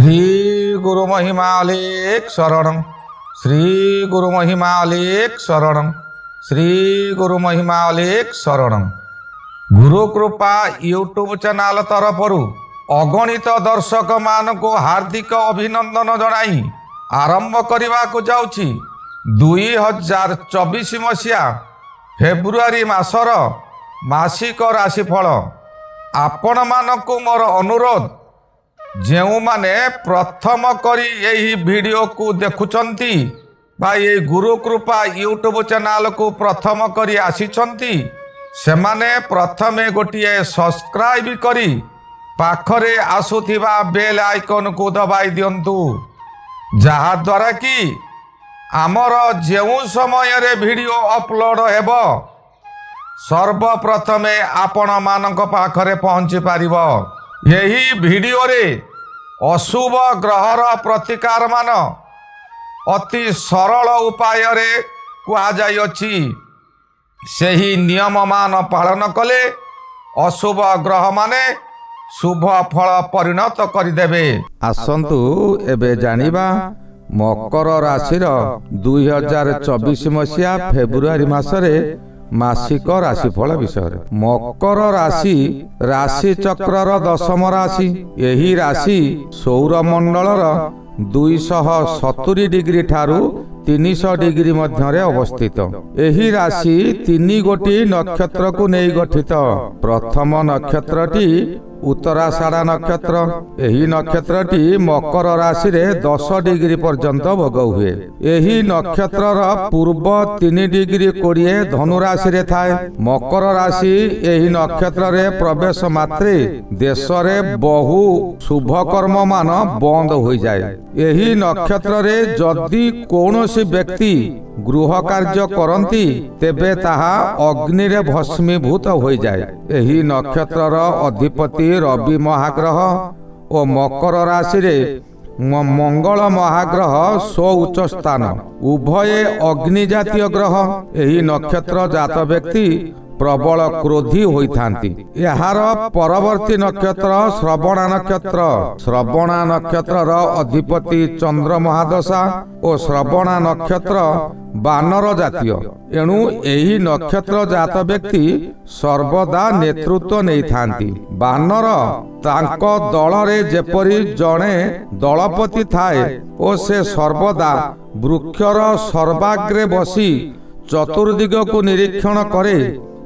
श्री गुरु महिमालेक शरणं श्री गुरु महिमालेक शरणं श्री गुरु महिमालेक शरणं। गुरु कृपा यूट्यूब चैनल तरफरु अगणित दर्शक मान को हार्दिक अभिनंदन जनाई आरंभ करने को जाऊँगी 2024 मसीहा फेब्रुआरी मासर मासिक राशिफल। आपण मानकु मोर अनुरोध, जो माने प्रथम करी यही वीडियो को देखुचंती बा ये गुरु कृपा यूट्यूब चैनल को प्रथम करी आसीचंती से माने प्रथमे गोटिए सब्सक्राइब करी पाखरे आसुथिबा बेल आइकन को दबाई दियंतु, जहा द्वारा कि आमर जो समय रे वीडियो अपलोड हेबो सर्वप्रथमे आपण मानक पाखरे पहुंची पारिबो। यही वीडियो रे अशुभ ग्रहर प्रतिकार मान अति सरल उपाय रे कुआ जाइछि। सेही नियम मान पालन कले अशुभ ग्रह माने शुभ फल परिणत करदेवे। आसंतु एबे जानिबा मकर राशिर 2024 मसीहा फेब्रुआरी मासरे मासिक राशिफल विषय। मकर राशि राशि चक्रर दशम राशि। यही राशि सौरमंडलर 270 डिग्री ठारू 300 डिग्री मध्य अवस्थित। यही राशि 3 गोटी नक्षत्र को नहीं गठित। प्रथम नक्षत्रटी उत्तराषाढ़ा नक्षत्र। यही नक्षत्रटी मकर राशि रे 10 डिग्री पर्यंत भोग हुए। यही नक्षत्रर पूर्व 3 डिग्री 20 धनु राशि रे थाए। मकर राशि यही नक्षत्र रे प्रवेश मात्रे देश रे बहु शुभ कर्म मान बंद हो जाए। यही नक्षत्र रे जदि कौनसी व्यक्ति गृह कार्य करती तेबे ताहा अग्नि रे भस्मीभूत हो जाए। यही नक्षत्रर अधिपति रवि महाग्रह और मकर राशि रे मंगल महाग्रह स्व उच्च स्थान, उभय अग्नि जातीय ग्रह। यही नक्षत्र जात व्यक्ति प्रबल क्रोधी होइथांती। यार परवर्ती नक्षत्र श्रवणा नक्षत्र। श्रवणा नक्षत्रर अधिपति चंद्र महादशा और श्रवणा नक्षत्र बानर जातीय। एणु यही नक्षत्र जात व्यक्ति सर्वदा नेतृत्व नहीं थांती। बानर तांको दल रे जेपरी जणे दलपति थाए और से सर्वदा वृक्षर सर्वाग्रे बसी चतुर्दिग को निरीक्षण करे।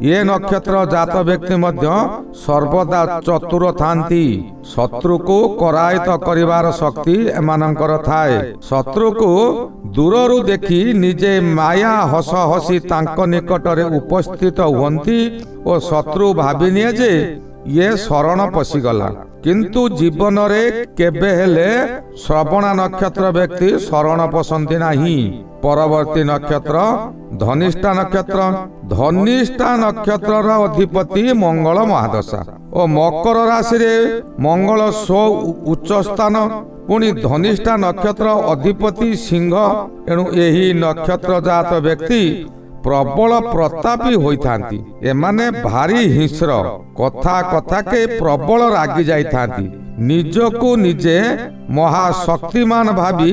ये नक्षत्र जात व्यक्ति मध्य सर्वदा चतुर थांती। शत्रु को करायत करिवार शक्ति एमानंकर थाए। शत्रु को दूररु देखी निजे माया हस हसी तांक निकटरे उपस्थित हुअंती और शत्रु भाबी निये जे ये शरण पशिगला। किंतु जीवन रे केबे हेले श्रवणा नक्षत्र व्यक्ति शरण पसंदी नाही। परवर्ती नक्षत्र धनिष्ठा नक्षत्र। धनिष्ठा नक्षत्रर अधिपति मंगल महादशा और मकर राशि रे मंगल स्व उच्च स्थान। पुणी धनिष्ठा नक्षत्र अधिपति सिंह। एणु यही नक्षत्र जात व्यक्ति प्रबल प्रतापी होइथांती। एमाने भारी हिंस्र, कथा कथा के प्रबल रागी जाइथांती। निजको निजे महाशक्तिमान भावी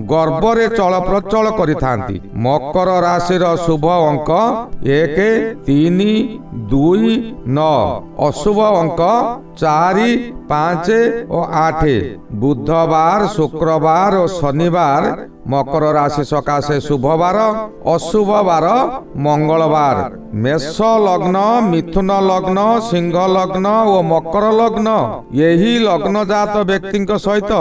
गर्वरे चल प्रचल करिथांती। मकर राशिर शुभ अंक 1, 3, 2, 9। अशुभ अंक 4, 5 और 8। बुधवार, शुक्रवार और शनिवार मकर राशि सकाशे शुभ बार। अशुभ बार मंगलवार। मेष लग्न, मिथुन लग्न, सिंह लग्न और मकर लग्न। यही लग्न जात व्यक्ति सहित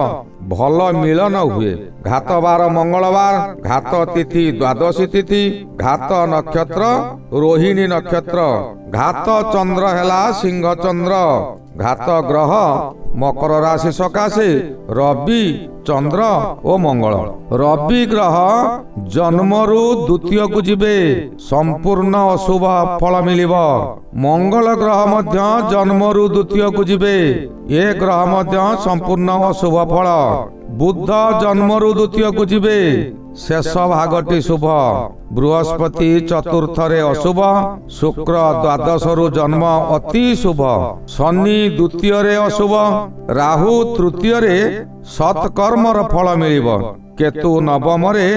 भल मिलन हुए। घात बार मंगलवार। घात तिथि द्वादशी तिथि। घात नक्षत्र रोहिणी नक्षत्र। घात चंद्र हेला सिंह चंद्र। घात ग्रह मकर राशि सकाशे रवि, चंद्र और मंगल। रवि ग्रह जन्मरु द्वितीय को जिबे, संपूर्ण अशुभ फल मिलिबो। मंगल ग्रह मध्य जन्मरु द्वितीय को जिबे, ये ग्रह मध्य संपूर्ण अशुभ फल। बुध जन्मरु द्वितीय को जिबे, ଶେଷ ଭାଗଟି ଶୁଭ। ବୃହସ୍ପତି ଚତୁର୍ଥରେ ଅଶୁଭ। ଶୁକ୍ର ଦ୍ୱାଦଶରୁ ଜନ୍ମ ଅତି ଶୁଭ। ଶନି ଦ୍ୱିତୀୟରେ ଅଶୁଭ। ରାହୁ ତୃତୀୟରେ ସତ୍କର୍ମର ଫଳ ମିଳିବ। କେତୁ ନବମରେ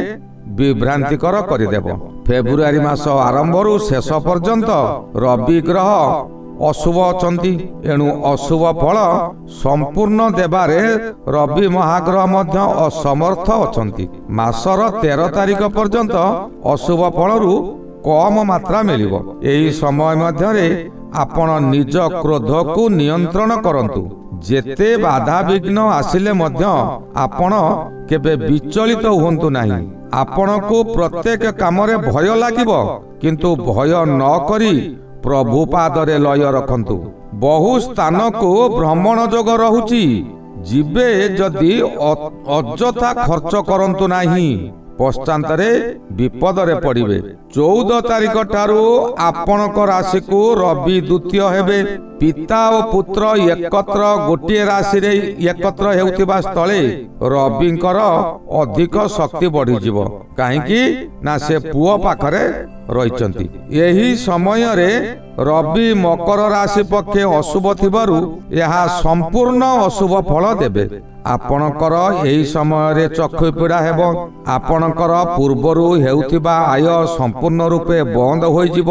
ବିଭ୍ରାନ୍ତିକର କରିଦେବ। ଫେବୃଆରୀ ମାସ ଆରମ୍ଭରୁ ଶେଷ ପର୍ଯ୍ୟନ୍ତ ରବି ଗ୍ରହ ଅଶୁଭ ଅଛନ୍ତି। ଏଣୁ ଅଶୁଭ ଫଳ ସମ୍ପୂର୍ଣ୍ଣ ଦେବାରେ ରବି ମହାଗ୍ରହ ମଧ୍ୟ ଅସମର୍ଥ ଅଛନ୍ତି। ମାସର 13 ତାରିଖ ପର୍ଯ୍ୟନ୍ତ ଅଶୁଭ ଫଳରୁ କମ ମାତ୍ରା ମିଳିବ। ଏହି ସମୟ ମଧ୍ୟରେ ଆପଣ ନିଜ କ୍ରୋଧକୁ ନିୟନ୍ତ୍ରଣ କରନ୍ତୁ। ଯେତେ ବାଧାବିଘ୍ନ ଆସିଲେ ମଧ୍ୟ ଆପଣ କେବେ ବିଚଳିତ ହୁଅନ୍ତୁ ନାହିଁ। ଆପଣଙ୍କୁ ପ୍ରତ୍ୟେକ କାମରେ ଭୟ ଲାଗିବ, କିନ୍ତୁ ଭୟ ନ କରି ପ୍ରଭୁ ପାଦରେ ଲୟ ରଖନ୍ତୁ। ବହୁ ସ୍ଥାନକୁ ଭ୍ରମଣ ଯୋଗ ରହୁଛି। ଯିବେ ଯଦି ଅଯଥା ଖର୍ଚ୍ଚ କରନ୍ତୁ ନାହିଁ, ପଶ୍ଚାନ୍ତରେ ବିପଦରେ ପଡ଼ିବେ। 14 ତାରିଖ ଠାରୁ ଆପଣଙ୍କ ରାଶିକୁ ରବି ଦ୍ୱିତୀୟ ହେବେ। ପିତା ଓ ପୁତ୍ର ଏକତ୍ର ଗୋଟିଏ ରାଶିରେ ଏକତ୍ର ହେଉଥିବା ସ୍ଥଳେ ରବିଙ୍କର ଅଧିକ ଶକ୍ତି ବଢିଯିବ। କାହିଁକି ନା ସେ ପୁଅ ପାଖରେ ରହିଛନ୍ତି। ଏହି ସମୟରେ ରବି ମକର ରାଶି ପକ୍ଷେ ଅଶୁଭ ଥିବାରୁ ଏହା ସମ୍ପୂର୍ଣ୍ଣ ଅଶୁଭ ଫଳ ଦେବେ। ଆପଣଙ୍କର ଏହି ସମୟରେ ଚକ୍ଷୁ ପୀଡ଼ା ହେବ। ଆପଣଙ୍କର ପୂର୍ବରୁ ହେଉଥିବା ଆୟ ସମ୍ପୂର୍ଣ୍ଣ ରୂପେ ବନ୍ଦ ହୋଇଯିବ।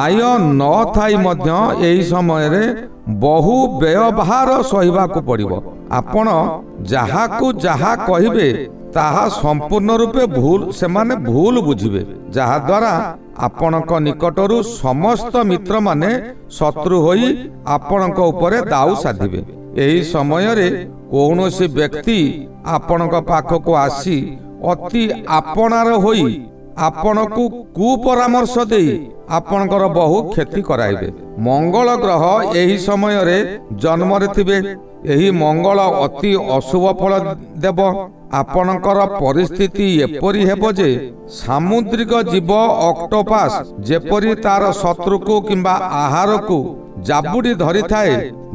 ଆୟ ନ ଥାଇ ମଧ୍ୟ ଏହି ସମୟରେ ବହୁ ବ୍ୟୟଭାର ସହିବାକୁ ପଡ଼ିବ। ଆପଣ ଯାହାକୁ ଯାହା କହିବେ ତାହା ସମ୍ପୂର୍ଣ୍ଣ ରୂପେ ସେମାନେ ଭୁଲ ବୁଝିବେ, ଯାହାଦ୍ୱାରା ଆପଣଙ୍କ ନିକଟରୁ ସମସ୍ତ ମିତ୍ରମାନେ ଶତ୍ରୁ ହୋଇ ଆପଣଙ୍କ ଉପରେ ଦାଉ ସାଧିବେ। ଏହି ସମୟରେ କୌଣସି ବ୍ୟକ୍ତି ଆପଣଙ୍କ ପାଖକୁ ଆସି ଅତି ଆପଣାର ହୋଇ ଆପଣଙ୍କୁ କୁପରାମର୍ଶ ଦେଇ ଆପଣଙ୍କର ବହୁ କ୍ଷତି କରାଇବେ। ମଙ୍ଗଳ ଗ୍ରହ ଏହି ସମୟରେ ଜନ୍ମରେ ଥିବେ। ଏହି ମଙ୍ଗଳ ଅତି ଅଶୁଭ ଫଳ ଦେବ। ଆପଣଙ୍କର ପରିସ୍ଥିତି ଏପରି ହେବ ଯେ ସାମୁଦ୍ରିକ ଜୀବ ଅକ୍ଟୋପାସ ଯେପରି ତାର ଶତ୍ରୁକୁ କିମ୍ବା ଆହାରକୁ ଜାବୁଡ଼ି ଧରିଥାଏ,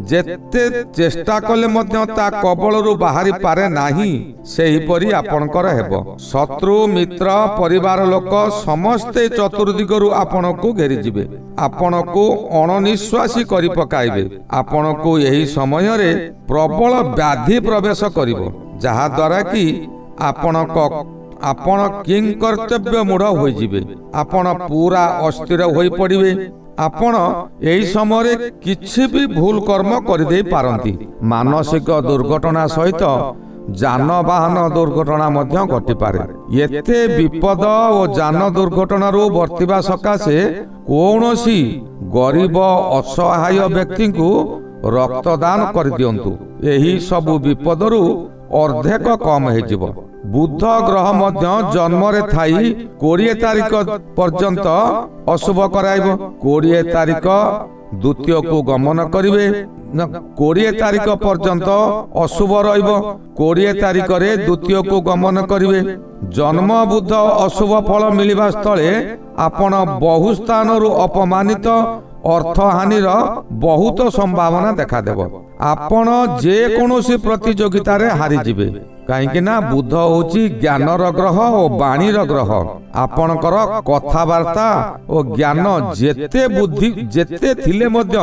ଯେତେ ଚେଷ୍ଟା କଲେ ମଧ୍ୟ ତା କବଳରୁ ବାହାରି ପାରେ ନାହିଁ, ସେହିପରି ଆପଣଙ୍କର ହେବ। ଶତ୍ରୁ ମିତ୍ର ପରିବାର ଲୋକ ସମସ୍ତେ ଚତୁର୍ଦିଗରୁ ଆପଣଙ୍କୁ ଘେରିଯିବେ। ଆପଣଙ୍କୁ ଅଣନିଶ୍ୱାସୀ କରି ପକାଇବେ। ଆପଣଙ୍କୁ ଏହି ସମୟରେ ପ୍ରବଳ ବ୍ୟାଧି ପ୍ରବେଶ କରିବ, ଯାହାଦ୍ୱାରା କି ଆପଣ କିଂ କର୍ତ୍ତବ୍ୟ ମୂଢ଼ ହୋଇଯିବେ। ଆପଣ ପୁରା ଅସ୍ଥିର ହୋଇପଡ଼ିବେ। ଆପଣ ଏହି ସମୟରେ କିଛି ବି ଭୁଲ କର୍ମ କରିଦେଇ ପାରନ୍ତି। ମାନସିକ ଦୁର୍ଘଟଣା ସହିତ ଯାନବାହନ ଦୁର୍ଘଟଣା ମଧ୍ୟ ଘଟିପାରେ। ଏତେ ବିପଦ ଓ ଯାନ ଦୁର୍ଘଟଣାରୁ ବର୍ତ୍ତିବା ସକାଶେ କୌଣସି ଗରିବ ଅସହାୟ ବ୍ୟକ୍ତିଙ୍କୁ ରକ୍ତଦାନ କରିଦିଅନ୍ତୁ। ଏହି ସବୁ ବିପଦରୁ ଅର୍ଦ୍ଧେକ କମ ହେଇଯିବ। ବୁଧ ଗ୍ରହ ମଧ୍ୟ ଜନ୍ମରେ ଥାଇ 20 ତାରିଖ ପର୍ଯ୍ୟନ୍ତ ଅଶୁଭ କରାଇବ। 20 ତାରିଖ ଦ୍ୱିତୀୟକୁ ଗମନ କରିବେ। 20 ତାରିଖ ପର୍ଯ୍ୟନ୍ତ ଅଶୁଭ ରହିବ। 20 ତାରିଖରେ ଦ୍ୱିତୀୟକୁ ଗମନ କରିବେ। ଜନ୍ମ ବୁଧ ଅଶୁଭ ଫଳ ମିଳିବା ସ୍ଥଳେ ଆପଣ ବହୁ ସ୍ଥାନରୁ ଅପମାନିତ, ଅର୍ଥହାନିର ବହୁତ ସମ୍ଭାବନା ଦେଖାଦେବ। ଆପଣ ଯେକୌଣସି ପ୍ରତିଯୋଗିତାରେ ହାରିଯିବେ, କାହିଁକି ନା ବୁଧ ହେଉଛି ଜ୍ଞାନର ଗ୍ରହ ଓ ବାଣୀର ଗ୍ରହ। ଆପଣଙ୍କର କଥାବାର୍ତ୍ତା ଓ ଜ୍ଞାନ ଯେତେ ଥିଲେ ମଧ୍ୟ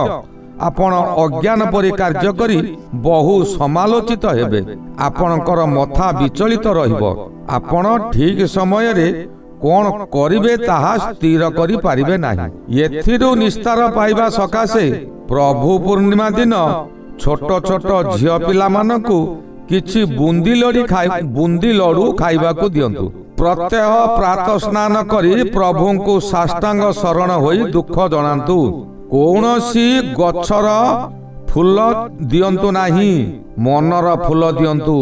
ଆପଣ ଅଜ୍ଞାନ ପରି କାର୍ଯ୍ୟ କରି ବହୁ ସମାଲୋଚିତ ହେବେ। ଆପଣଙ୍କର ମଥା ବିଚଳିତ ରହିବ। ଆପଣ ଠିକ ସମୟରେ କଣ କରିବେ ତାହା ସ୍ଥିର କରିପାରିବେ ନାହିଁ। ଏଥିରୁ ନିସ୍ତାର ପାଇବା ସକାଶେ ପ୍ରଭୁ ପୂର୍ଣ୍ଣିମା ଦିନ ଛୋଟ ଛୋଟ ଝିଅ ପିଲାମାନଙ୍କୁ କିଛି ବୁନ୍ଦି ଲଡୁ ଖାଇବାକୁ ଦିଅନ୍ତୁ। ପ୍ରତ୍ୟହ ପ୍ରାତଃ ସ୍ନାନ କରି ପ୍ରଭୁଙ୍କୁ ସାଷ୍ଟାଙ୍ଗ ଶରଣ ହୋଇ ଦୁଃଖ ଜଣାନ୍ତୁ। କୌଣସି ଗଛର ଫୁଲ ଦିଅନ୍ତୁ ନାହିଁ, ମନର ଫୁଲ ଦିଅନ୍ତୁ।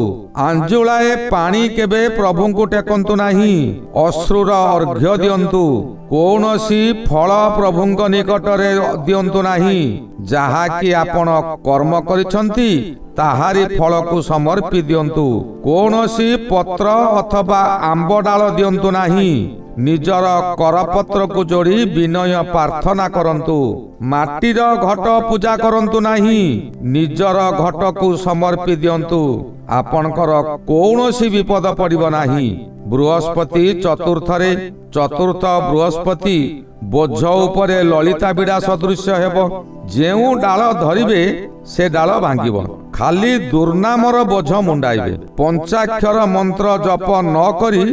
ଆଞ୍ଜୁଳାଏ ପାଣି କେବେ ପ୍ରଭୁଙ୍କୁ ଟେକନ୍ତୁ ନାହିଁ, ଅଶ୍ରୁର ଅର୍ଘ୍ୟ ଦିଅନ୍ତୁ। କୌଣସି ଫଳ ପ୍ରଭୁଙ୍କ ନିକଟରେ ଦିଅନ୍ତୁ ନାହିଁ। ଯାହାକି ଆପଣ କର୍ମ କରିଛନ୍ତି ତାହାରି ଫଳକୁ ସମର୍ପି ଦିଅନ୍ତୁ। କୌଣସି ପତ୍ର ଅଥବା ଆମ୍ବ ଡାଳ ଦିଅନ୍ତୁ ନାହିଁ। ନିଜର କରପତ୍ରକୁ ଯୋଡ଼ି ବିନୟ ପ୍ରାର୍ଥନା କରନ୍ତୁ। ମାଟିର ଘଟ ପୂଜା କରନ୍ତୁ ନାହିଁ, ନିଜର ଘଟକୁ ସମର୍ପି ଦିଅନ୍ତୁ। ଆପଣଙ୍କର କୌଣସି ବିପଦ ପଡ଼ିବ ନାହିଁ। ବୃହସ୍ପତି ଚତୁର୍ଥରେ, ଚତୁର୍ଥ ବୃହସ୍ପତି ବୋଝ ଉପରେ ଲଳିତା ବିଡ଼ା ସଦୃଶ୍ୟ ହେବ। ଯେଉଁ ଡାଳ ଧରିବେ ସେ ଡାଳ ଭାଙ୍ଗିବ। ଖାଲି ଦୁର୍ନାମର ବୋଝ ମୁଣ୍ଡାଇବେ। ପଞ୍ଚାକ୍ଷର ମନ୍ତ୍ର ଜପ ନ କରି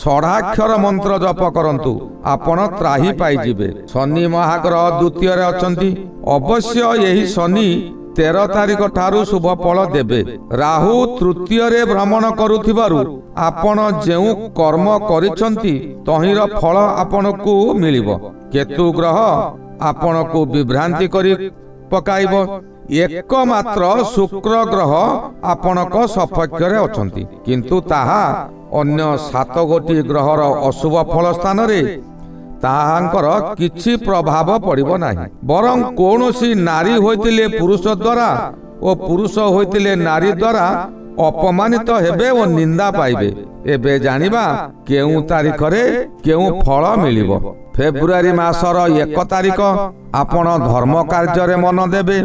ଷଢ଼ାକ୍ଷର ମନ୍ତ୍ର ଜପ କରନ୍ତୁ, ଆପଣ ତ୍ରାହି ପାଇଯିବେ। ଶନି ମହାଗ୍ରହ ଦ୍ୱିତୀୟରେ ଅଛନ୍ତି। ଅବଶ୍ୟ ଏହି ଶନି 13 ତାରିଖ ଠାରୁ ଶୁଭ ଫଳ ଦେବେ। ରାହୁ ତୃତୀୟରେ ଭ୍ରମଣ କରୁଥିବାରୁ ଆପଣ ଯେଉଁ କର୍ମ କରିଛନ୍ତି ତହିଁର ଫଳ ଆପଣଙ୍କୁ ମିଳିବ। କେତୁ ଗ୍ରହ ଆପଣଙ୍କୁ ବିଭ୍ରାନ୍ତି କରି ପକାଇବ। ଏକମାତ୍ର ଶୁକ୍ର ଗ୍ରହ ଆପଣଙ୍କ ସପକ୍ଷରେ ଅଛନ୍ତି, କିନ୍ତୁ ତାହା ଅନ୍ୟ 7 ଗୋଟି ଗ୍ରହର ଅଶୁଭ ଫଳ ସ୍ଥାନରେ ତାହାଙ୍କର କିଛି ପ୍ରଭାବ ପଡ଼ିବ ନାହିଁ। ବରଂ କୌଣସି ନାରୀ ହୋଇଥିଲେ ପୁରୁଷ ଦ୍ୱାରା ଓ ପୁରୁଷ ହୋଇଥିଲେ ନାରୀ ଦ୍ୱାରା ଅପମାନିତ ହେବେ ଓ ନିନ୍ଦା ପାଇବେ। ଏବେ ଜାଣିବା କେଉଁ ତାରିଖରେ କେଉଁ ଫଳ ମିଳିବ। ଫେବୃଆରୀ ମାସର 1 ତାରିଖ ଆପଣ ଧର୍ମ କାର୍ଯ୍ୟରେ ମନ ଦେବେ।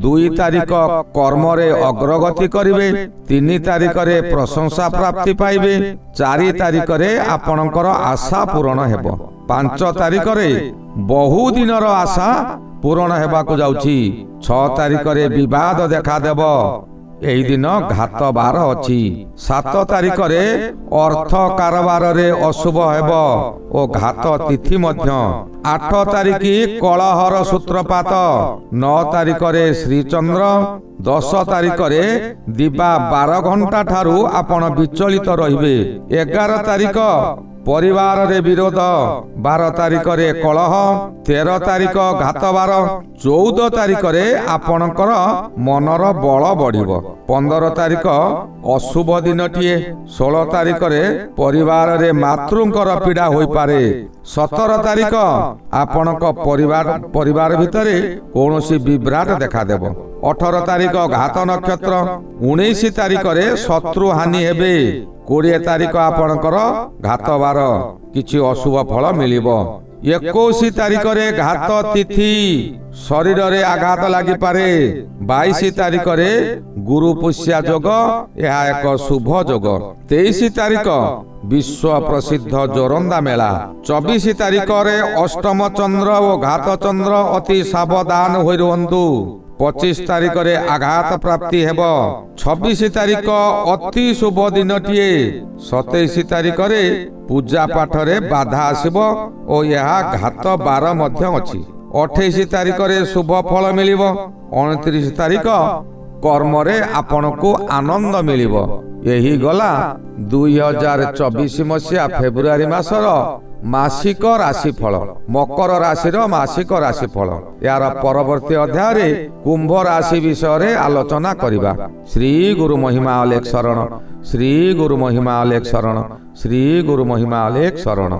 2 ତାରିଖ କର୍ମରେ ଅଗ୍ରଗତି କରିବେ। 3 ତାରିଖରେ ପ୍ରଶଂସା ପ୍ରାପ୍ତି ପାଇବେ। 4 ତାରିଖରେ ଆପଣଙ୍କର ଆଶା ପୂରଣ ହେବ। 5 ତାରିଖରେ ବହୁ ଦିନର ଆଶା ପୂରଣ ହେବାକୁ ଯାଉଛି। 6 ତାରିଖରେ ବିବାଦ ଦେଖାଦେବ। ଏହି ଦିନ ଘାତ ବାର ଅଛି। 7 ତାରିଖରେ ଅର୍ଥ କାରବାରରେ ଅଶୁଭ ହେବ ଓ ଘାତ ତିଥି ମଧ୍ୟ। 8 ତାରିଖ କଳହର ସୂତ୍ରପାତ। 9 ତାରିଖରେ ଶ୍ରୀଚନ୍ଦ୍ର। 10 ତାରିଖରେ ଦିବା 12 ଘଣ୍ଟା ଠାରୁ ଆପଣ ବିଚଳିତ ରହିବେ। 11 ତାରିଖ ପରିବାରରେ ବିରୋଧ। 12 ତାରିଖରେ କଳହ। 13 ତାରିଖ ଘାତବାର। 14 ତାରିଖରେ ଆପଣଙ୍କର ମନର ବଳ ବଢ଼ିବ। 15 ତାରିଖ ଅଶୁଭ ଦିନଟିଏ। 16 ତାରିଖରେ ପରିବାରରେ ମାତୃଙ୍କର ପୀଡ଼ା ହୋଇପାରେ। 17 ତାରିଖ ଆପଣଙ୍କ ପରିବାର ଭିତରେ କୌଣସି ବିଭ୍ରାଟ ଦେଖାଦେବ। 18 ତାରିଖ ଘାତ ନକ୍ଷତ୍ର। 19 ତାରିଖରେ ଶତ୍ରୁ ହାନି ହେବେ। 20 ତାରିଖ ଆପଣଙ୍କର ଘାତବାର, କିଛି ଅଶୁଭ ଫଳ ମିଳିବ। 21 ତାରିଖରେ ଘାତ ତିଥି, ଶରୀରରେ ଆଘାତ ଲାଗିପାରେ। 22 ତାରିଖରେ ଗୁରୁ ପୁଷ୍ୟା ଯୋଗ, ଏହା ଏକ ଶୁଭ ଯୋଗ। 23 ତାରିଖ ବିଶ୍ୱ ପ୍ରସିଦ୍ଧ ଜୋରନ୍ଦା ମେଳା। 24 ତାରିଖରେ ଅଷ୍ଟମ ଚନ୍ଦ୍ର ଓ ଘାତ ଚନ୍ଦ୍ର, ଅତି ସାବଧାନ ହୋଇ ରୁହନ୍ତୁ। 25 ତାରିଖରେ ଆଘାତ ପ୍ରାପ୍ତି ହେବ। 26 ତାରିଖ ଅତି ଶୁଭ ଦିନଟିଏ। 27 ତାରିଖରେ ପୂଜା ପାଠରେ ବାଧା ଆସିବ ଓ ଏହା ଘାତ ବାର ମଧ୍ୟ ଅଛି। 28 ତାରିଖରେ ଶୁଭ ଫଳ ମିଳିବ। 29 ତାରିଖ କର୍ମରେ ଆପଣଙ୍କୁ ଆନନ୍ଦ ମିଳିବ। ଏହି ଗଲା 2024 ମସିହା ଫେବୃଆରୀ ମାସର ମାସିକ ରାଶିଫଳ, ମକର ରାଶିର ମାସିକ ରାଶିଫଳ। ଏହାର ପରବର୍ତ୍ତୀ ଅଧ୍ୟାୟରେ କୁମ୍ଭ ରାଶି ବିଷୟରେ ଆଲୋଚନା କରିବା। ଶ୍ରୀ ଗୁରୁ ମହିମା ଅଲେଖ ଶରଣ। ଶ୍ରୀ ଗୁରୁ ମହିମା ଅଲେଖ ଶରଣ। ଶ୍ରୀ ଗୁରୁ ମହିମା ଅଲେଖ ଶରଣ।